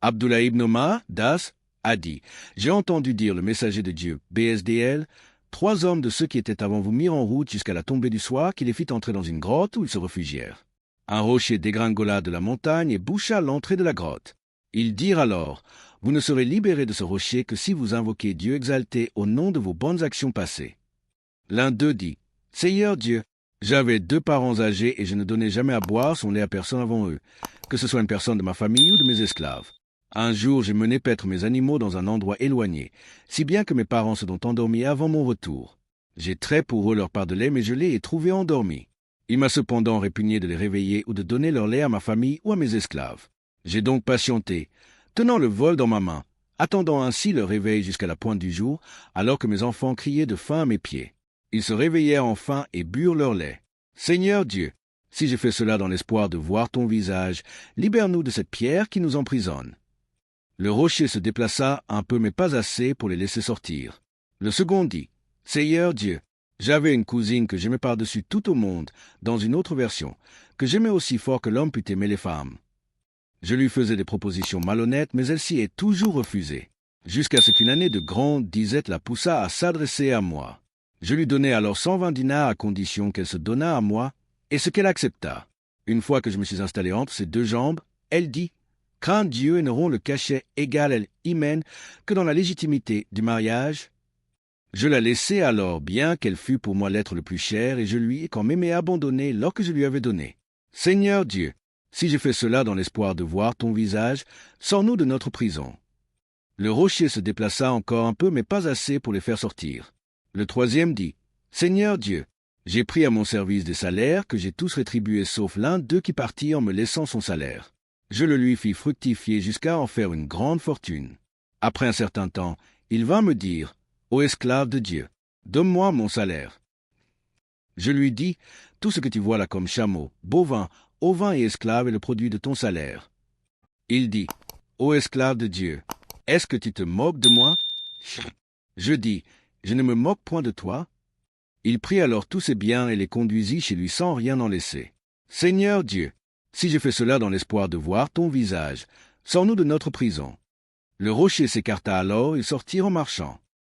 Abdullah ibn Omar, Das, a dit, « J'ai entendu dire le messager de Dieu, BSDL, 3 hommes de ceux qui étaient avant vous mirent en route jusqu'à la tombée du soir qui les fit entrer dans une grotte où ils se réfugièrent. Un rocher dégringola de la montagne et boucha l'entrée de la grotte. Ils dirent alors, « Vous ne serez libérés de ce rocher que si vous invoquez Dieu exalté au nom de vos bonnes actions passées. » L'un d'eux dit, « Seigneur Dieu, j'avais 2 parents âgés et je ne donnais jamais à boire son lait à personne avant eux, que ce soit une personne de ma famille ou de mes esclaves. Un jour, j'ai mené paître mes animaux dans un endroit éloigné, si bien que mes parents se sont endormis avant mon retour. J'ai trait pour eux leur part de lait, mais je les ai trouvés endormis. Il m'a cependant répugné de les réveiller ou de donner leur lait à ma famille ou à mes esclaves. J'ai donc patienté, tenant le vol dans ma main, attendant ainsi leur réveil jusqu'à la pointe du jour, alors que mes enfants criaient de faim à mes pieds. Ils se réveillèrent enfin et burent leur lait. Seigneur Dieu, si j'ai fait cela dans l'espoir de voir ton visage, libère-nous de cette pierre qui nous emprisonne. » Le rocher se déplaça un peu mais pas assez pour les laisser sortir. Le second dit, « Seigneur Dieu, j'avais une cousine que j'aimais par-dessus tout au monde, dans une autre version, que j'aimais aussi fort que l'homme pût aimer les femmes. Je lui faisais des propositions malhonnêtes, mais elle s'y est toujours refusée, jusqu'à ce qu'une année de grande disette la poussa à s'adresser à moi. Je lui donnai alors 120 dinars à condition qu'elle se donnât à moi, et ce qu'elle accepta. Une fois que je me suis installé entre ses 2 jambes, elle dit, « Crains Dieu et n'auront le cachet égal et hymen que dans la légitimité du mariage. » Je la laissai alors, bien qu'elle fût pour moi l'être le plus cher, et je lui ai quand même abandonné lors que je lui avais donné. Seigneur Dieu, si j'ai fait cela dans l'espoir de voir ton visage, sors-nous de notre prison. Le rocher se déplaça encore un peu, mais pas assez pour les faire sortir. Le troisième dit, « Seigneur Dieu, j'ai pris à mon service des salaires que j'ai tous rétribués sauf l'un d'eux qui partit en me laissant son salaire. Je le lui fis fructifier jusqu'à en faire une grande fortune. Après un certain temps, il vint me dire, « Ô esclave de Dieu, donne-moi mon salaire. » Je lui dis, « Tout ce que tu vois là comme chameaux, bovins, ovins et esclaves est le produit de ton salaire. » Il dit, « Ô esclave de Dieu, est-ce que tu te moques de moi? » Je dis, « Je ne me moque point de toi. » Il prit alors tous ses biens et les conduisit chez lui sans rien en laisser. « Seigneur Dieu, si j'ai fait cela dans l'espoir de voir ton visage, sors-nous de notre prison. » Le rocher s'écarta alors, ils sortirent en marchant.